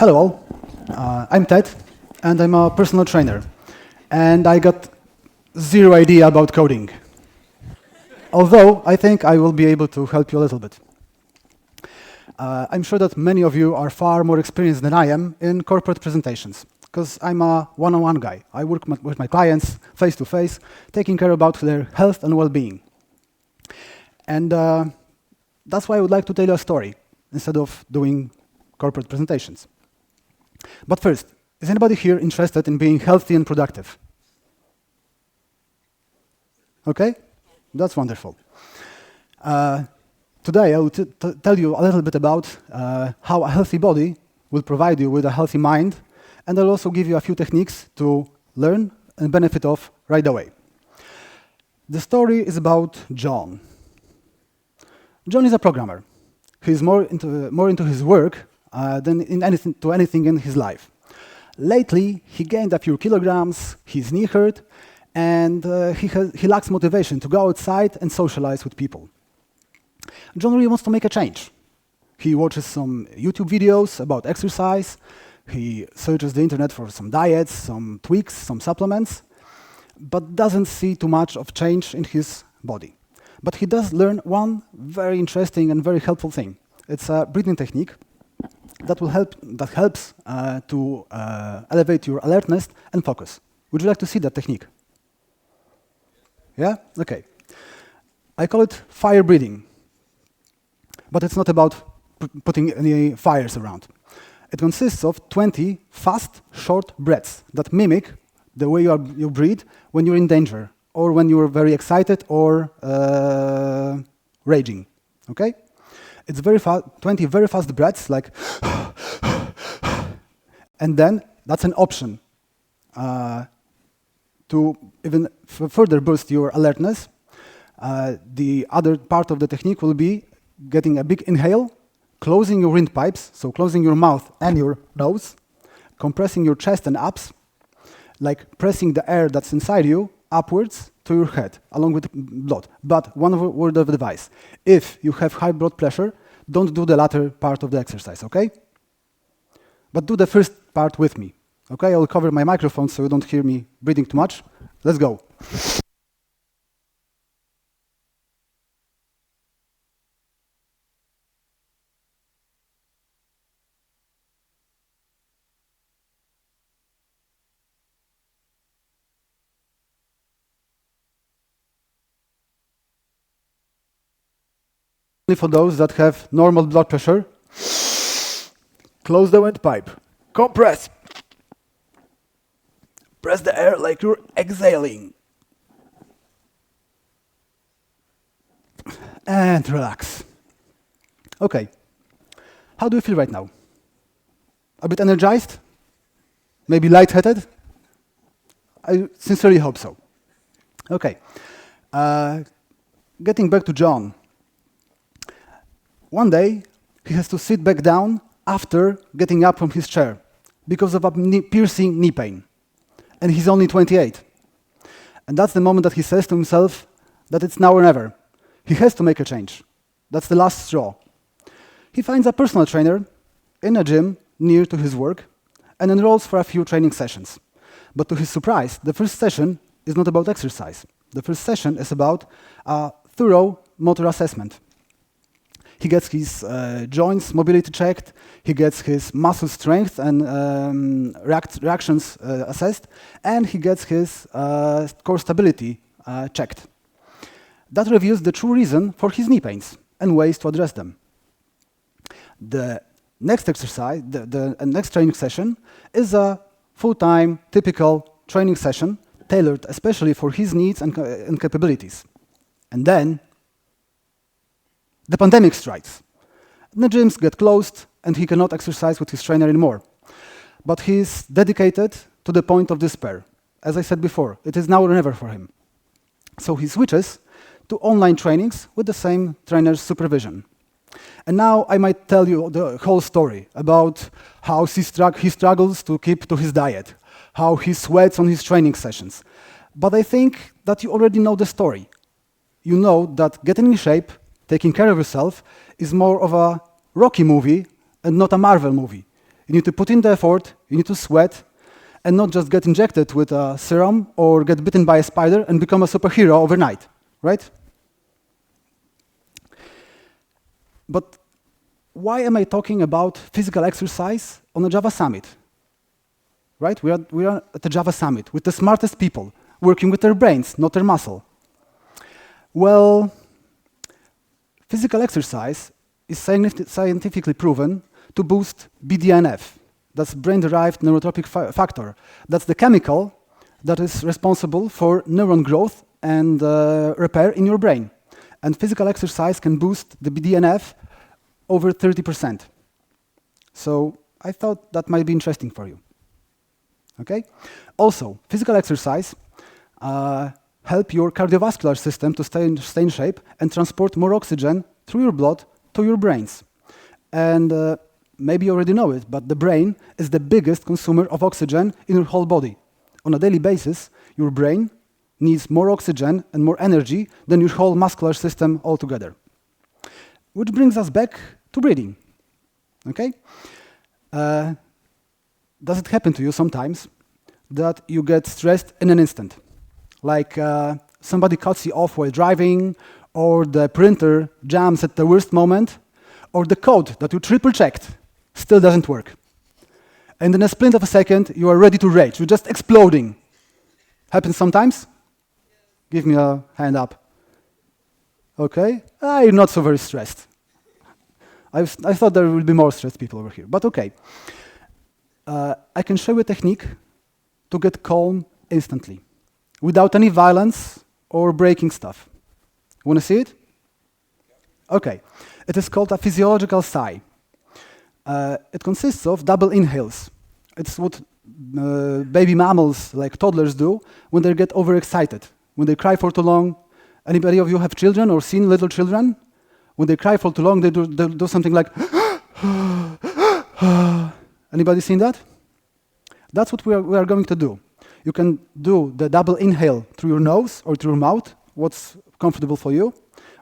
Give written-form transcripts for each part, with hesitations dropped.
Hello all, I'm Ted, and I'm a personal trainer, and I got zero idea about coding. Although I think I will be able to help you a little bit. I'm sure that many of you are far more experienced than I am in corporate presentations, because I'm a one-on-one guy. I work with my clients face-to-face, taking care about their health and well-being. And that's why I would like to tell you a story, instead of doing corporate presentations. But first, is anybody here interested in being healthy and productive? Okay, that's wonderful. Today I will tell you a little bit about how a healthy body will provide you with a healthy mind, and I'll also give you a few techniques to learn and benefit of right away. The story is about John. John is a programmer. He's more into his work than anything in his life. Lately, he gained a few kilograms, his knee hurt, and he lacks motivation to go outside and socialize with people. John really wants to make a change. He watches some YouTube videos about exercise, he searches the internet for some diets, some tweaks, some supplements, but doesn't see too much of change in his body. But he does learn one very interesting and very helpful thing. It's a breathing technique that helps to elevate your alertness and focus. Would you like to see that technique? Yeah? Okay. I call it fire breathing. But it's not about putting any fires around. It consists of 20 fast, short breaths that mimic the way you breathe when you're in danger, or when you're very excited or raging. Okay? It's 20 very fast breaths, like, and then that's an option to even further boost your alertness. The other part of the technique will be getting a big inhale, closing your windpipes, so closing your mouth and your nose, compressing your chest and abs, like pressing the air that's inside you upwards to your head, along with blood. But one word of advice: if you have high blood pressure, don't do the latter part of the exercise, okay? But do the first part with me, okay? I will cover my microphone so you don't hear me breathing too much. Let's go. For those that have normal blood pressure, close the windpipe, compress, press the air like you're exhaling, and relax. Okay, how do you feel right now? A bit energized? Maybe lightheaded? I sincerely hope so. Okay, getting back to John. One day, he has to sit back down after getting up from his chair because of a piercing knee pain. And he's only 28. And that's the moment that he says to himself that it's now or never. He has to make a change. That's the last straw. He finds a personal trainer in a gym near to his work and enrolls for a few training sessions. But to his surprise, the first session is not about exercise. The first session is about a thorough motor assessment. He gets his joints mobility checked, he gets his muscle strength and reactions assessed, and he gets his core stability checked. That reveals the true reason for his knee pains and ways to address them. The next exercise, the next training session, is a full-time, typical training session tailored especially for his needs and capabilities. And then the pandemic strikes. The gyms get closed and he cannot exercise with his trainer anymore. But he's dedicated to the point of despair. As I said before, it is now or never for him. So he switches to online trainings with the same trainer's supervision. And now I might tell you the whole story about how he struggles to keep to his diet, how he sweats on his training sessions. But I think that you already know the story. You know that getting in shape, taking care of yourself, is more of a Rocky movie and not a Marvel movie. You need to put in the effort, you need to sweat, and not just get injected with a serum or get bitten by a spider and become a superhero overnight, right? But why am I talking about physical exercise on a Java Summit? Right? We are at the Java Summit with the smartest people working with their brains, not their muscle. Well, physical exercise is scientifically proven to boost BDNF. That's brain-derived neurotrophic factor. That's the chemical that is responsible for neuron growth and repair in your brain. And physical exercise can boost the BDNF over 30%. So I thought that might be interesting for you. Okay? Also, physical exercise help your cardiovascular system to stay in shape and transport more oxygen through your blood to your brains. And maybe you already know it, but the brain is the biggest consumer of oxygen in your whole body. On a daily basis, your brain needs more oxygen and more energy than your whole muscular system altogether. Which brings us back to breathing. Okay? Does it happen to you sometimes that you get stressed in an instant? Like somebody cuts you off while driving, or the printer jams at the worst moment, or the code that you triple-checked still doesn't work. And in a split of a second, you are ready to rage. You're just exploding. Happens sometimes? Give me a hand up. Okay? You're not so very stressed. I thought there would be more stressed people over here, but okay. I can show you a technique to get calm instantly, without any violence or breaking stuff. Want to see it? Okay. It is called a physiological sigh. It consists of double inhales. It's what baby mammals, like toddlers, do when they get overexcited, when they cry for too long. Anybody of you have children or seen little children? When they cry for too long, they do something like Anybody seen that? That's what we are going to do. You can do the double inhale through your nose or through your mouth, what's comfortable for you.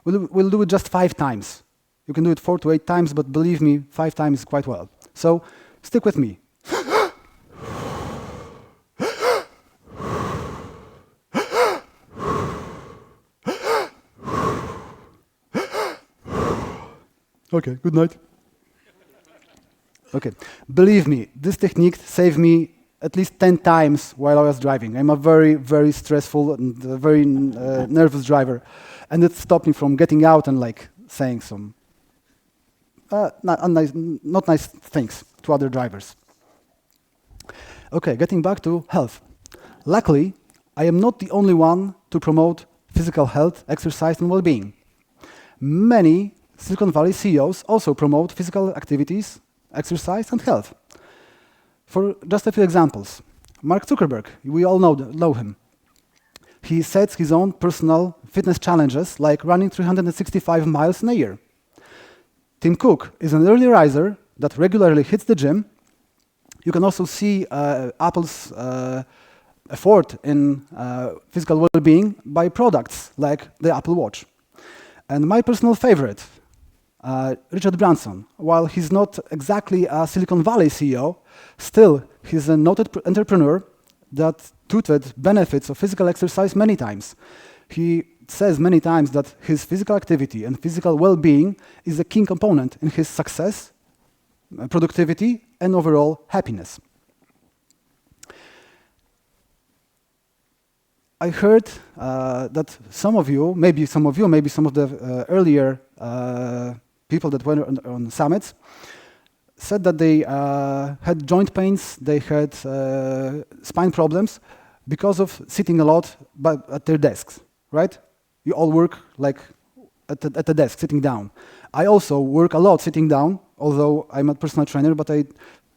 We'll do it just 5 times. You can do it 4 to 8 times, but believe me, 5 times is quite well. So stick with me. Okay, good night. Okay, believe me, this technique saved me at least 10 times while I was driving. I'm a very, very stressful and very nervous driver. And it stopped me from getting out and like saying some not nice things to other drivers. Okay, getting back to health. Luckily, I am not the only one to promote physical health, exercise, and well-being. Many Silicon Valley CEOs also promote physical activities, exercise, and health. For just a few examples, Mark Zuckerberg, we all know him. He sets his own personal fitness challenges, like running 365 miles in a year. Tim Cook is an early riser that regularly hits the gym. You can also see Apple's effort in physical well-being by products like the Apple Watch. And my personal favorite, Richard Branson, while he's not exactly a Silicon Valley CEO, still he's a noted entrepreneur that touted benefits of physical exercise many times. He says many times that his physical activity and physical well-being is a key component in his success, productivity, and overall happiness. I heard that some of the earlier people that went on summits said that they had joint pains, they had spine problems because of sitting a lot at their desks, right? You all work like at the desk, sitting down. I also work a lot sitting down, although I'm a personal trainer, but I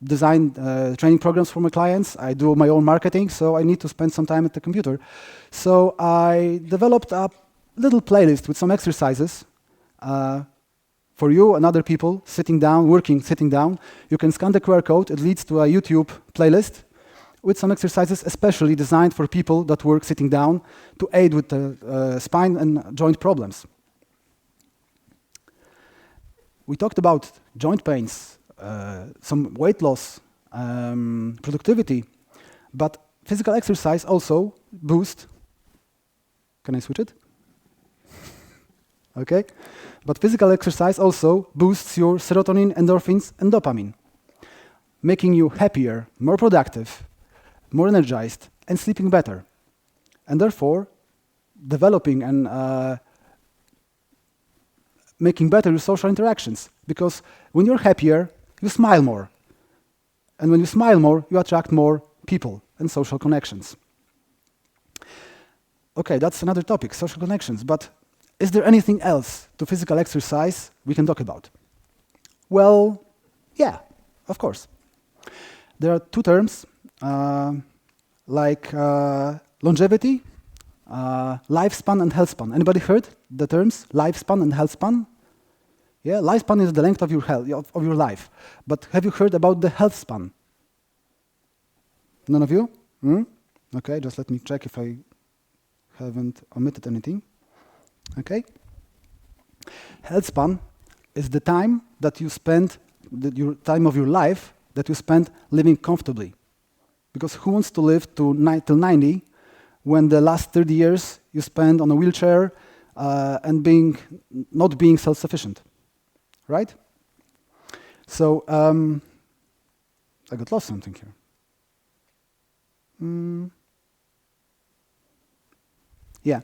design training programs for my clients. I do my own marketing, so I need to spend some time at the computer. So I developed a little playlist with some exercises for you and other people sitting down, working sitting down. You can scan the QR code. It leads to a YouTube playlist with some exercises especially designed for people that work sitting down to aid with the spine and joint problems. We talked about joint pains some weight loss, productivity, but physical exercise also boosts. Can I switch it? Okay. But physical exercise also boosts your serotonin, endorphins, and dopamine, making you happier, more productive, more energized, and sleeping better. And therefore, developing and making better your social interactions. Because when you're happier, you smile more. And when you smile more, you attract more people and social connections. Okay, that's another topic, social connections. But is there anything else to physical exercise we can talk about? Well, yeah, of course. There are two terms, like longevity, lifespan and health span. Anybody heard the terms lifespan and health span? Yeah, lifespan is the length of your health, of your life. But have you heard about the health span? None of you? Okay, just let me check if I haven't omitted anything. Okay. Health span is the time that you spend, your time of your life that you spend living comfortably. Because who wants to live till 90 when the last 30 years you spend on a wheelchair and not being self-sufficient, right? So I got lost something here. Yeah.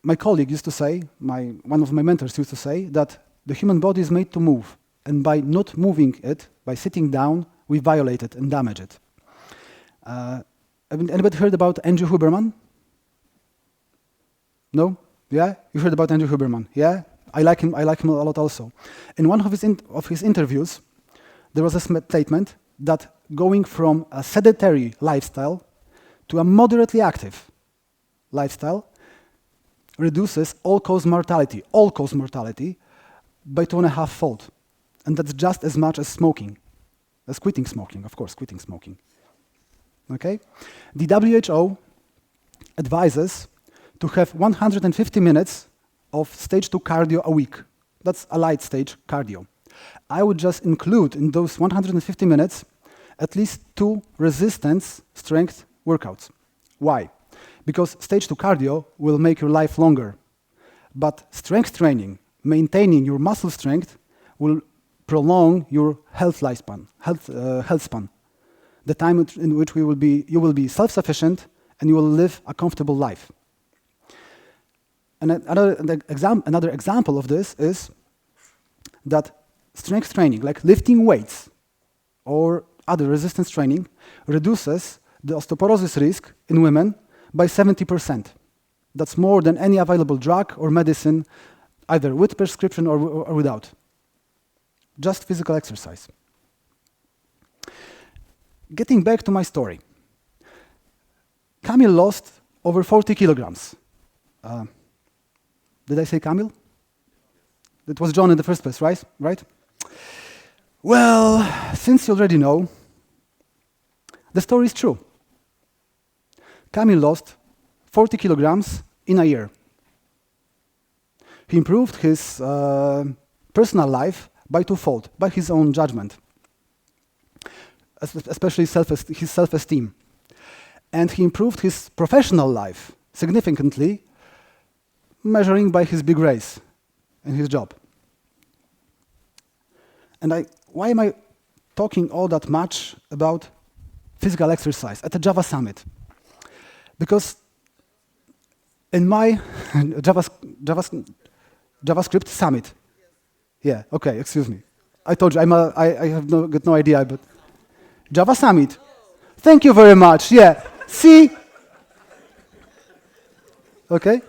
My colleague used to say, one of my mentors used to say, that the human body is made to move, and by not moving it, by sitting down, we violate it and damage it. Anybody heard about Andrew Huberman? No? Yeah? You heard about Andrew Huberman? Yeah? I like him a lot also. In one of his interviews, there was a statement that going from a sedentary lifestyle to a moderately active lifestyle reduces all-cause mortality by 2.5-fold. And that's just as much as smoking, as quitting smoking, of course, quitting smoking. Okay? The WHO advises to have 150 minutes of stage 2 cardio a week. That's a light stage cardio. I would just include in those 150 minutes at least 2 resistance strength workouts. Why? Because stage 2 cardio will make your life longer. But strength training, maintaining your muscle strength, will prolong your health span. The time in which you will be self-sufficient and you will live a comfortable life. And another example of this is that strength training, like lifting weights or other resistance training, reduces the osteoporosis risk in women by 70%. That's more than any available drug or medicine, either with prescription or without. Just physical exercise. Getting back to my story. Kamil lost over 40 kilograms. Did I say Kamil? It was John in the first place, right? Well, since you already know, the story is true. Kamil lost 40 kilograms in a year. He improved his personal life by 2-fold, by his own judgment, especially his self-esteem. And he improved his professional life significantly, measuring by his big raise in his job. And why am I talking all that much about physical exercise at the Java Summit? Because in my JavaScript Summit, yeah, okay, excuse me. I told you, I have got no idea, but Java Summit. Thank you very much, yeah. See? Okay?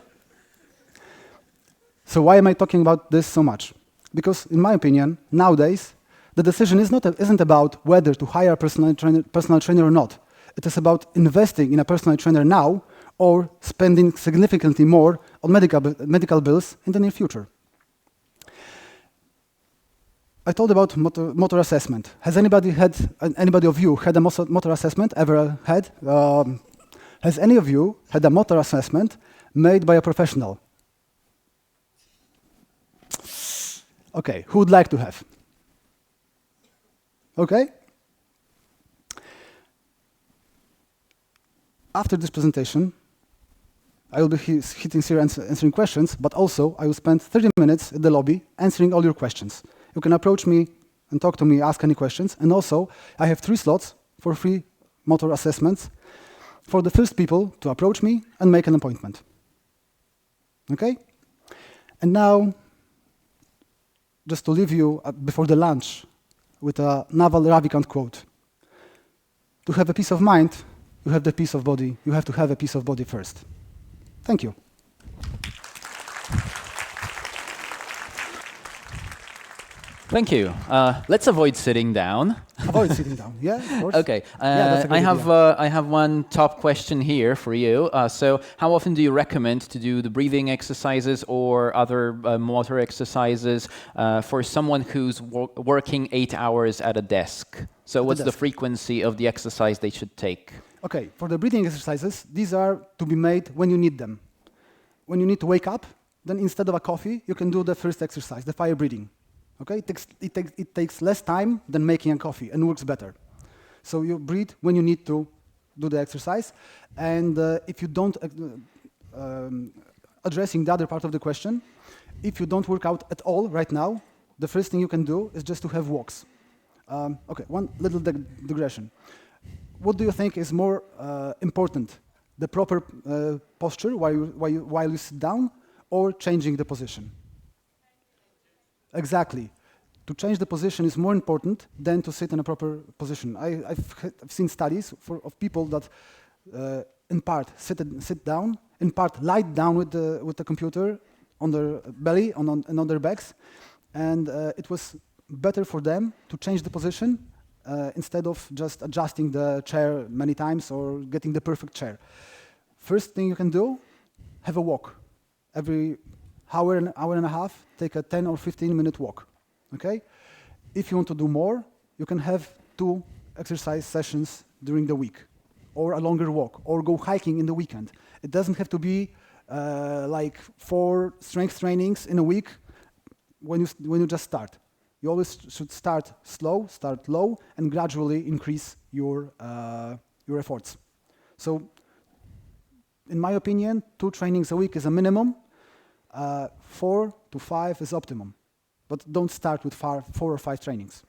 So why am I talking about this so much? Because in my opinion, nowadays, the decision isn't about whether to hire a personal trainer or not. It is about investing in a personal trainer now or spending significantly more on medical bills in the near future. I told about motor assessment. Has anybody of you had a motor assessment ever had? Has any of you had a motor assessment made by a professional? Okay, who would like to have? Okay? After this presentation, I will be hitting here answering questions, but also I will spend 30 minutes in the lobby answering all your questions. You can approach me and talk to me, ask any questions. And also, I have 3 slots for free motor assessments for the first people to approach me and make an appointment. Okay? And now, just to leave you before the lunch with a Naval Ravikant quote. To have a peace of mind, you have the peace of body. You have to have a peace of body first. Thank you. Thank you. Let's avoid sitting down. Avoid sitting down. Yeah, of course. Okay. That's a good idea. I have one top question here for you. So, how often do you recommend to do the breathing exercises or other motor exercises for someone who's working 8 hours at a desk? So, what's the frequency of the exercise they should take? Okay, for the breathing exercises, these are to be made when you need them. When you need to wake up, then instead of a coffee, you can do the first exercise, the fire breathing. Okay, it takes less time than making a coffee and works better. So you breathe when you need to do the exercise, and if you don't, addressing the other part of the question, if you don't work out at all right now, the first thing you can do is just to have walks. Okay, one little digression. What do you think is more important, the proper posture while you sit down, or changing the position? Exactly. To change the position is more important than to sit in a proper position. I've seen studies of people that, in part, sit down, in part, lie down with the computer on their belly and on their backs, and it was better for them to change the position instead of just adjusting the chair many times or getting the perfect chair. First thing you can do, have a walk. Every hour and a half, take a 10 or 15-minute walk. Okay? If you want to do more, you can have 2 exercise sessions during the week, or a longer walk, or go hiking in the weekend. It doesn't have to be like 4 strength trainings in a week when you just start. You always should start slow, start low, and gradually increase your efforts. So, in my opinion, 2 trainings a week is a minimum. 4 to 5 is optimum. But don't start with 4 or 5 trainings.